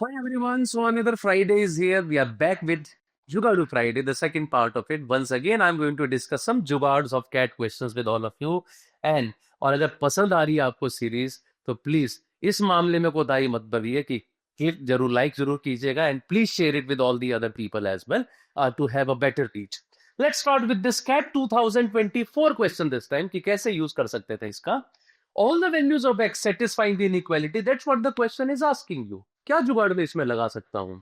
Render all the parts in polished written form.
Hi everyone, so another Friday is here. We are back with Jugadu Friday, the second part of it. Once again, I'm going to discuss some jugards of cat questions with all of you. And और अगर पसंद आ रही है आपको series तो please इस मामले में कोताही मत बरतिए कि हिट जरूर लाइक जरूर कीजिएगा and please share it with all the other people as well to have a better reach. Let's start with this CAT 2024 question this time कि कैसे यूज कर सकते थे इसका. All the values of x satisfying the inequality, that's what the question is asking you. क्या जुगाड़ में इसमें लगा सकता हूं.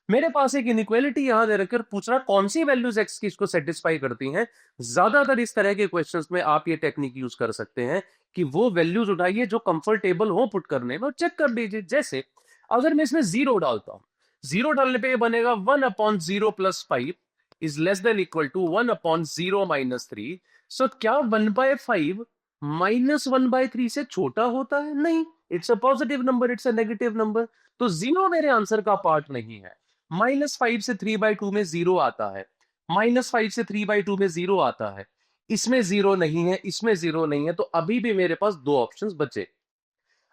मेरे पास एक इनइक्वालिटी यहां दे रखकर पूछ रहा कौन सी वैल्यूज x की इसको सेटिस्फाई करती हैं. ज्यादातर इस तरह के क्वेश्चंस में आप ये टेक्निक यूज कर सकते हैं कि वो वैल्यूज उठाइए जो कंफर्टेबल हो पुट करने में और चेक कर लीजिए. जैसे अगर मैं इसमें जीरो डालता हूं, जीरो डालने पे ये बनेगा 1/0 + 5 is less than equal to 1/0 - 3. So क्या 1/5 -1/3 से छोटा होता है? नहीं, it's a positive number, it's a negative number. तो जीरो मेरे आंसर का पार्ट नहीं है. -5 से 3/2 में जीरो आता है, -5 से 3/2 में जीरो आता है. इसमें जीरो नहीं है, इसमें जीरो नहीं है, तो अभी भी मेरे पास दो ऑप्शंस बचे.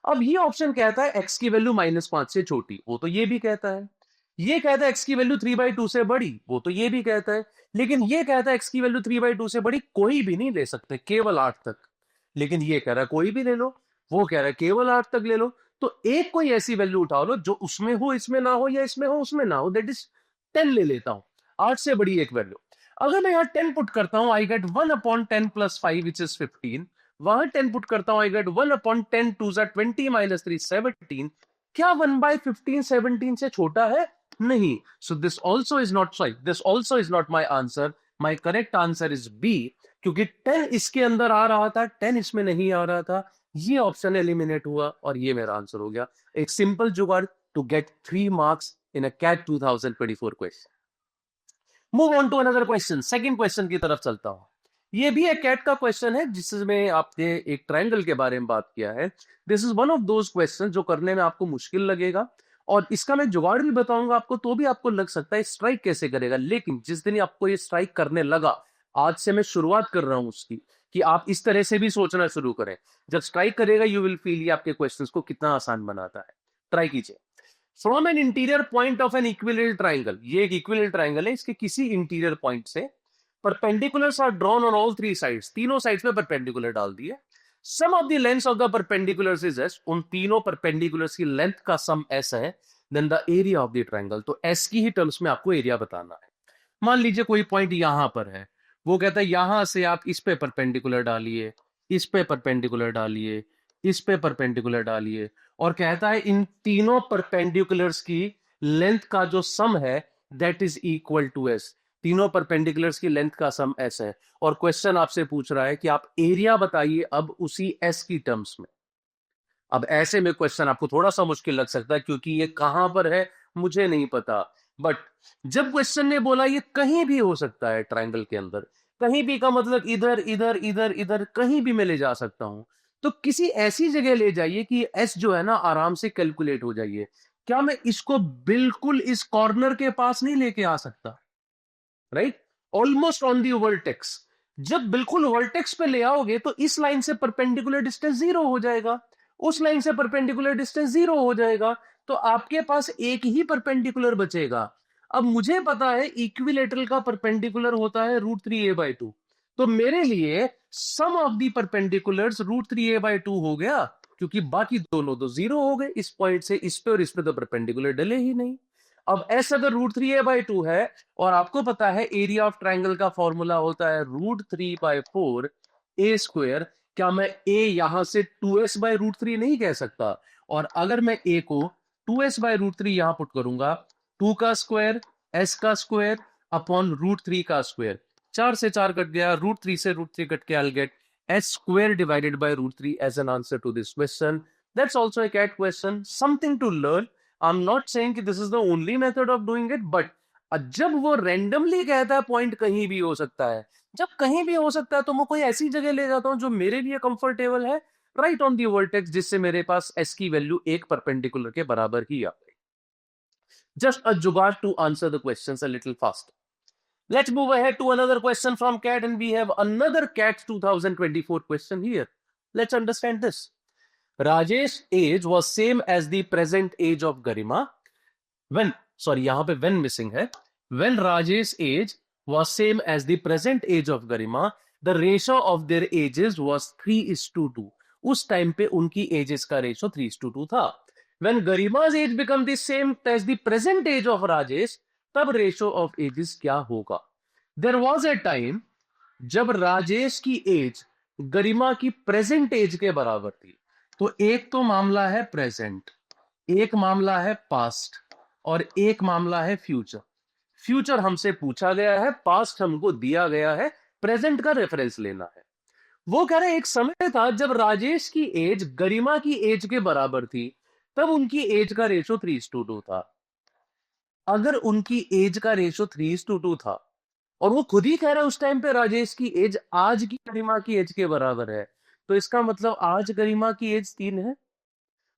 अब ये ऑप्शन कहता है x की वैल्यू -5 से छोटी, वो तो ये भी कहता है. ये कहता है x की वैल्यू 3/2 से बड़ी, वो तो ये भी कहता है. लेकिन ये कहता है x की वैल्यू 3/2 से बड़ी कोई भी नहीं ले सकते, केवल 8 तक. लेकिन ये कह रहा है कोई भी ले लो, वो कह रहा है केवल 8 तक ले लो. तो एक कोई ऐसी वैल्यू उठा लो जो उसमें हो इसमें ना हो, या इसमें हो उसमें ना हो. दैट इज 10 ले लेता हूं, 8 से बड़ी एक वैल्यू. अगर मैं यहां 10 पुट करता हूं, आई गेट 1/10 + 5 विच इज 15. वहां 10 पुट करता हूं, आई गेट 1/10 2 20 - 3 17. क्या 1/15 17 से छोटा है? नहीं. So this also is not sorry, this also is not my answer. My correct answer is B, क्योंकि 10 इसके अंदर आ रहा था, 10 इसमें नहीं आ रहा था. ये ऑप्शन एलिमिनेट हुआ और ये मेरा आंसर हो गया. एक simple jugaad to get 3 marks in a CAT 2024 question. Move on to another question. Second question की तरफ चलता हूं. ये भी एक कैट का क्वेश्चन है जिसमें आपने एक ट्रायंगल के बारे में बात किया है. This is one of those question जो करने में आपको मुश्किल लगेगा और इसका मैं जुगाड़ भी बताऊंगा आपको, तो भी आपको लग सकता है स्ट्राइक कैसे करेगा. लेकिन जिस दिन आपको ये स्ट्राइक करने लगा, आज से मैं शुरुआत कर रहा हूं उसकी, कि आप इस तरह से भी सोचना शुरू करें. जब स्ट्राइक करेगा यू विल फील ये आपके क्वेश्चंस को कितना आसान बनाता है. ट्राई कीजिए. From an interior point of an equilateral triangle, ये एक इक्विलेटरल ट्राइंगल है, इसके किसी इंटीरियर पॉइंट से perpendiculars are drawn on all three sides, तीनों साइड्स पे परपेंडिकुलर डाल दिए. Sum of the length of the perpendiculars is S, उन तीनों परपेंडिकुलर्स की लेंथ का सम एस है. Then the area of the triangle, तो एस की ही टर्म्स में आपको एरिया बताना है. मान लीजिए कोई पॉइंट यहां पर है, वो कहता है यहां से आप इस पे परपेंडिकुलर डालिए, इस पे परपेंडिकुलर डालिए, इस पे परपेंडिकुलर डालिए, और कहता है इन तीनों परपेंडिकुलर्स की लेंथ का जो सम है that is equal to S. तीनों परपेंडिकुलर्स की लेंथ का सम एस है और क्वेश्चन आपसे पूछ रहा है कि आप एरिया बताइए अब उसी एस की टर्म्स में. अब ऐसे में क्वेश्चन आपको थोड़ा सा मुश्किल लग सकता है क्योंकि ये कहां पर है मुझे नहीं पता. बट जब क्वेश्चन ने बोला ये कहीं भी हो सकता है ट्रायंगल के अंदर, कहीं भी का मतलब इधर इधर इधर इधर कहीं भी मैं ले जा सकता हूं, तो किसी ऐसी जगह ले जाइए कि एस जो है ना आराम से कैलकुलेट हो जाइए. क्या मैं इसको बिल्कुल इस कॉर्नर के पास नहीं लेके आ सकता? Right, almost on the vertex. जब बिल्कुल वर्टेक्स पे ले आओगे तो इस लाइन से परपेंडिकुलर डिस्टेंस जीरो हो जाएगा, उस लाइन से परपेंडिकुलर डिस्टेंस जीरो हो जाएगा, तो आपके पास एक ही परपेंडिकुलर बचेगा. अब मुझे पता है इक्विलेटरल का परपेंडिकुलर होता है √3a/2, तो मेरे लिए सम ऑफ दी परपेंडिकुलर्स √3a/2 हो गया, क्योंकि बाकी दोनों तो जीरो हो गए. इस पॉइंट से इस पे और इस पे तो परपेंडिकुलर डले ही नहीं. अब एस अगर √3a/2 है और आपको पता है एरिया ऑफ ट्राइंगल का फॉर्मूला होता है √3/4a², क्या मैं a यहां से 2s/√3 नहीं कह सकता? और अगर मैं a को 2s/√3 यहां पुट करूंगा, 2 का स्क्वायर s का स्क्वायर अपॉन √3 का स्क्वायर, 4 से 4 कट गया, √3 से √3 कट के I get s² divided by √3 as an answer to this question. That's also a CAT question, something to learn. I'm not saying कि this is the only method of doing it, but जब वो randomly कहता है point कहीं भी हो सकता है, जब कहीं भी हो सकता है तो मैं कोई ऐसी जगह ले जाता हूं जो मेरे लिए कंफर्टेबल है, राइट ऑन दी वर्टेक्स, जिससे मेरे पास s की वैल्यू एक परपेंडिकुलर के बराबर ही आ गई. Just a jugaad to answer the questions a little fast. Let's move ahead to another question from CAT, and we have another CAT 2024 question here. Let's understand this. Rajesh's age was same as the present age of Garima. when, sorry यहां पे when missing है, when Rajesh age was same as the present age of Garima, the ratio of their ages was 3:2. उस time पे उनकी edges का ratio 3:2 था. when Garima's age become the same as the present age of Rajesh, तब ratio of edges क्या होगा? there was a time जब राजेश की एज गरिमा की प्रेजेंट एज के बराबर थी. तो एक तो मामला है प्रेजेंट, एक मामला है पास्ट और एक मामला है फ्यूचर. फ्यूचर हमसे पूछा गया है, पास्ट हमको दिया गया है, प्रेजेंट का रेफरेंस लेना है. वो कह रहे एक समय था जब राजेश की एज गरिमा की एज के बराबर थी, तब उनकी एज का रेशो 3:2 था. अगर उनकी एज का रेशो 3:2 था और वो खुद ही कह रहा है उस टाइम पे राजेश की एज आज की गरिमा की एज के बराबर है, तो इसका मतलब आज गरिमा की एज 3 है.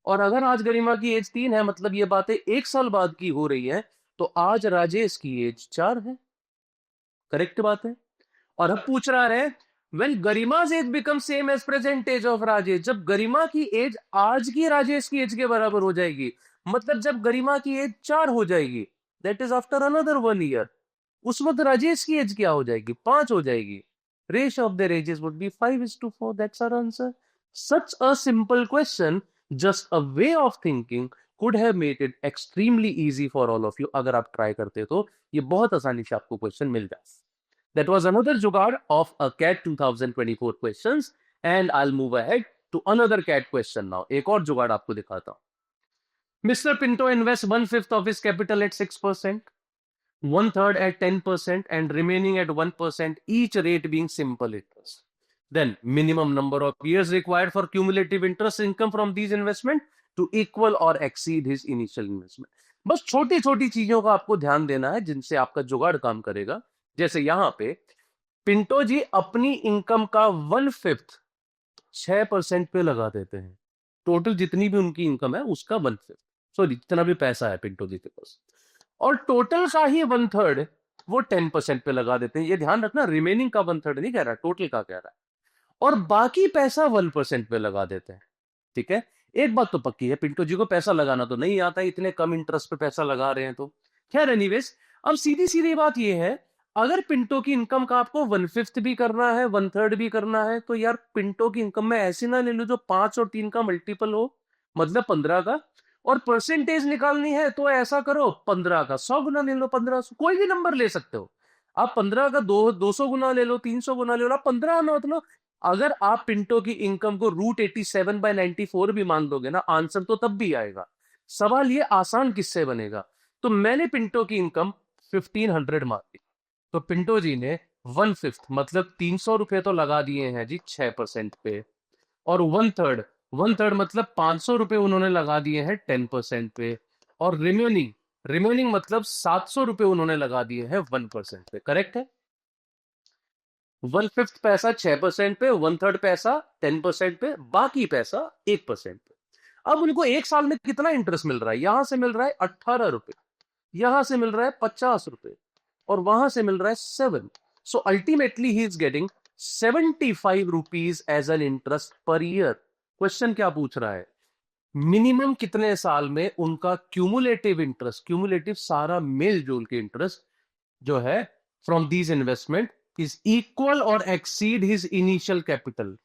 और अगर आज गरिमा की एज 3 है, मतलब ये बातें 1 साल बाद की हो रही है, तो आज राजेश की एज 4 है. करेक्ट बात है. और अब पूछ रहा है व्हेन गरिमा's age become same age present age of Rajesh, जब गरिमा की एज आज की राजेश की एज के बराबर हो जाएगी, मतलब जब गरिमा की एज 4 हो जाएगी, that is after another 1 year, उस वक्त राजेश की एज क्या हो जाएगी? 5 हो जाएगी. Ratio of their ages would be 5:4. That's our answer. Such a simple question, just a way of thinking could have made it extremely easy for all of you. अगर आप ट्राई करते तो ये बहुत आसानी से आपको क्वेश्चन मिल जाए. That was another jugaad of a CAT 2024 questions, and I'll move ahead to another CAT question now. एक और जुगाड़ आपको दिखाता हूं. Mr. Pinto invests 1/5 of his capital at 6%, 1/3 at 10%, and remaining at 1%, each rate being simple interest. Then, minimum number of years required for cumulative interest income from these investment to equal or exceed his initial investment. बस छोटी छोटी चीजों का आपको ध्यान देना है जिनसे आपका जुगाड़ काम करेगा. जैसे यहां पे पिंटो जी अपनी इनकम का 1/5 6% पे लगा देते हैं. टोटल जितनी भी उनकी इनकम है उसका 1/5, सॉरी जितना भी पैसा है पिंटो जी के पास, और टोटल का ही 1/3 वो 10% पे लगा देते हैं. ये ध्यान रखना, रिमेनिंग का 1/3 नहीं कह रहा, टोटल का कह रहा है. और बाकी पैसा 1% पे लगा देते हैं. ठीक है. एक बात तो पक्की है, पिंटो जी को पैसा लगाना तो नहीं आता, इतने कम इंटरेस्ट पे पैसा लगा रहे हैं तो. खैर एनीवेज, अब सीधी सीधी बात यह है, अगर पिंटो की इनकम का आपको 1/5 भी करना है, 1/3 भी करना है, तो यार पिंटो की इनकम में ऐसी ना ले लो जो 5 और 3 का मल्टीपल हो, मतलब 15 का. और परसेंटेज निकालनी है तो ऐसा करो, 15 का 100 गुना ले लो, 1500, कोई भी नंबर ले सकते हो आप. 15 का 200 गुना ले लो, 300 गुना ले लो, आप 15 नोट लो. अगर आप पिंटो की इनकम को √87/94 भी मान दोगे ना, आंसर तो तब भी आएगा. सवाल ये आसान किससे बनेगा? तो मैंने पिंटो की इनकम 1500 मान ली, तो पिंटो जी ने 1/5 मतलब 300 रुपए तो लगा दिए हैं जी 6% पे, और 1/3 मतलब 500 रुपए उन्होंने लगा दिए हैं 10% पे, और रिमेनिंग मतलब 700 रुपए उन्होंने लगा दिए हैं 1% पे. करेक्ट है. 1/5 पैसा 6% पे, 1/3 पैसा 10% पे, बाकी पैसा 1% पे. अब उनको एक साल में कितना इंटरेस्ट मिल रहा है? यहां से मिल रहा है 18 रुपए, यहां से मिल रहा है 50 रुपए, और वहां से मिल रहा है 7. So ultimately he is getting 75 rupees as an interest per year. Question क्या पूछ रहा है? मिनिमम कितने साल में उनका क्यूमुलेटिव इंटरेस्ट, क्यूमुलेटिव सारा मेल जोल के इंटरेस्ट जो है from these investment is equal और एक्सीड हिज इनिशियल कैपिटल,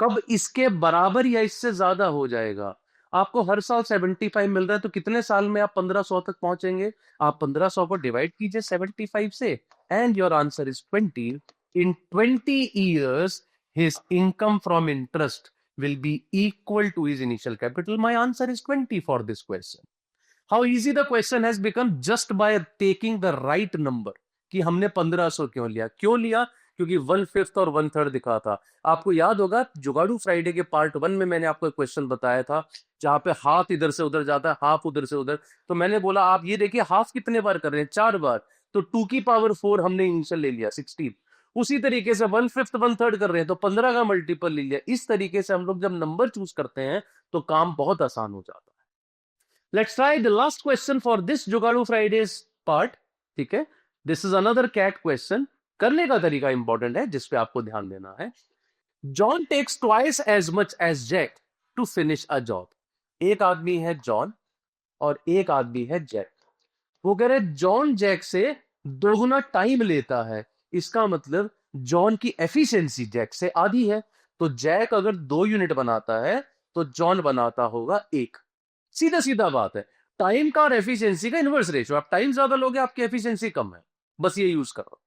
कब इसके बराबर या इससे ज्यादा हो जाएगा. आपको हर साल 75 मिल रहा है, तो कितने साल में आप 1500 तक पहुंचेंगे? आप 1500 को डिवाइड कीजिए 75 से, and your answer is 20. In 20 years his income from interest will be equal to his initial capital. My answer is 20 for this question. How easy the question has become just by taking the right number. कि हमने 1500 क्यों लिया? क्योंकि 1/5 और 1/3 दिखा था. आपको याद होगा जुगाड़ू फ्राइडे के पार्ट 1 में मैंने आपको एक क्वेश्चन बताया था जहां पे हाफ इधर से उधर जाता है, हाफ उधर से उधर. तो मैंने बोला आप ये देखिए हाफ कितने बार कर रहे हैं? 4 बार. तो 2 की पावर 4 हमने इनिशियल ले लिया 16. उसी तरीके से 1/5 1/3 कर रहे हैं तो 15 का मल्टीपल ले लिया. इस तरीके से हम लोग जब नंबर चूज करते हैं तो काम बहुत आसान हो जाता है. Let's try the last question for this जुगाड़ू Fridays part. ठीक है. This is another cat question. करने का तरीका इंपॉर्टेंट है जिस पे आपको ध्यान देना है. John takes twice as much as Jack to finish a job. एक आदमी है जॉन और एक आदमी है जैक. वो कह रहे जॉन जैक से दोगुना टाइम लेता है, इसका मतलब जॉन की एफिशिएंसी जैक से आधी है। तो जैक अगर 2 यूनिट बनाता है तो जॉन बनाता होगा 1। सीधा सीधा बात है, टाइम का और एफिशिएंसी का इनवर्स रेशियो। आप टाइम ज्यादा लोगे, आपकी एफिशिएंसी कम है, बस ये यूज करो।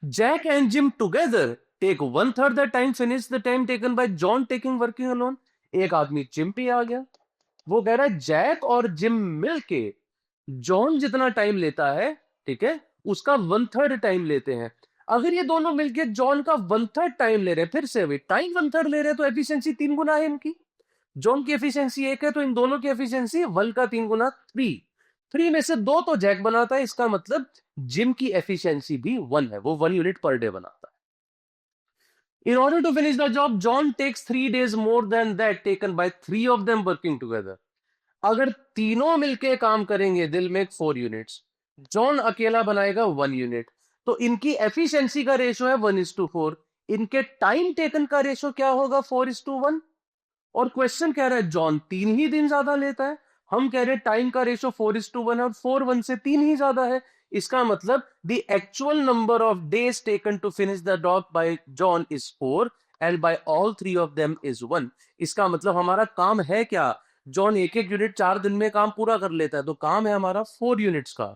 Jack and Jim together take 1/3 the time, finish the time taken by John taking working alone. एक आदमी जिम पे आ गया, वो कह रहा है जैक और जिम मिलके जॉन जितना टाइम लेता है, ठीक है, उसका 1/3 टाइम लेते हैं। अगर ये दोनों मिलके जॉन का 1/3 टाइम ले रहे हैं, फिर से वही टाइम 1/3 ले रहे हैं, तो एफिशिएंसी 3 गुना है इनकी। जॉन की एफिशिएंसी 1 है, तो इन दोनों की एफिशिएंसी 1 का 3 गुना 3। 3 में से 2 तो जैक बनाता है, इसका मतलब जिम की एफिशिएंसी भी 1 है, वो 1 यूनिट पर डे बनाता है। In order to finish the job, John takes 3 days more than that taken by 3 of them working together. अगर तीनों मिलके काम करेंगे, दिल में 4 यूनिट्स, जॉन अकेला बनाएगा 1 यूनिट, तो इनकी एफिशिएंसी का रेशो है 1:4। इनके टाइम टेकन का रेशो क्या होगा? 4:1। और क्वेश्चन कह रहा है जॉन 3 ही दिन ज्यादा लेता है, हम कह रहे हैं टाइम का रेशो 4:1 है और 4 1 से 3 ही ज्यादा है। इसका मतलब the actual number of days taken to finish the job by John is 4 and by all 3 of them is 1। इसका मतलब हमारा काम है क्या? जॉन एक एक यूनिट 4 दिन में काम पूरा कर लेता है, तो काम है हमारा 4 यूनिट्स का।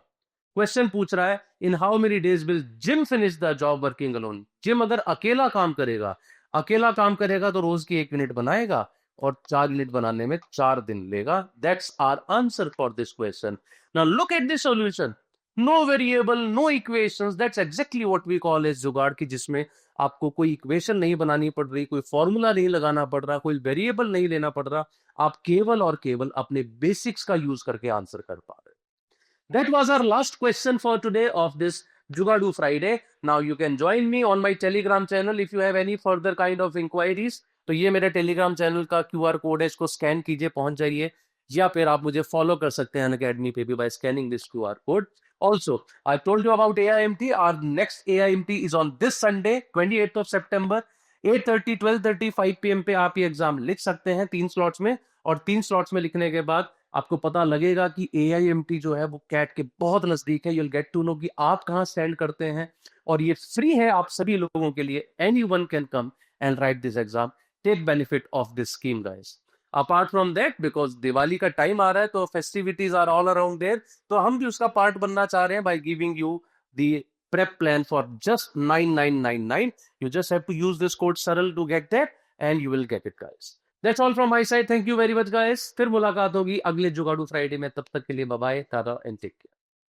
क्वेश्चन पूछ रहा है in how many days will gym finish the job working alone. Gym अगर अकेला काम करेगा, तो रोज की 1 यूनिट बनाएगा और 4 यूनिट बनाने में 4 दिन लेगा। That's our answer for this question. Now look at this solution. No variable, no equations, that's exactly what we call as jugaad, की जिसमें आपको कोई इक्वेशन नहीं बनानी पड़ रही, कोई फॉर्मूला नहीं लगाना पड़ रहा, कोई वेरिएबल नहीं लेना पड़ रहा, आप केवल और केवल अपने बेसिक्स का यूज करके आंसर कर पा रहे। That was our last question for today of this Jugadu Friday. Now you can join me on my Telegram channel if you have any further kind of inquiries. तो ये मेरे Telegram channel का QR code है, इसको scan कीजिए, पहुंच जाइए, या फिर आप मुझे फॉलो कर सकते हैं अनअकैडमी पे भी by scanning this QR code. Also, I told you about AIMT. Our next AIMT is on this Sunday, 28th of September, 8:30, 12:30, 5 PM पे आप ये एग्जाम लिख सकते हैं 3 स्लॉट्स में, और 3 स्लॉट्स में लिखने के बाद आपको पता लगेगा कि AIMT जो है वो कैट के बहुत नजदीक है। यूल गेट टू नो कि आप कहाँ स्टैंड करते हैं, और ये फ्री है आप सभी लोगों के लिए। Anyone can come and write this exam, take benefit of this scheme guys. Apart from that, because Diwali का टाइम आ रहा है तो festivities are all around there, तो हम भी उसका पार्ट बनना चाह रहे हैं by giving you the prep plan for just 9999. You just have to use this code SARAL to get that and you will get it guys. That's all from my side. Thank you very much guys. फिर मुलाकात होगी अगले जुगाड़ू Friday में, तब तक के लिए bye bye, tata and take care.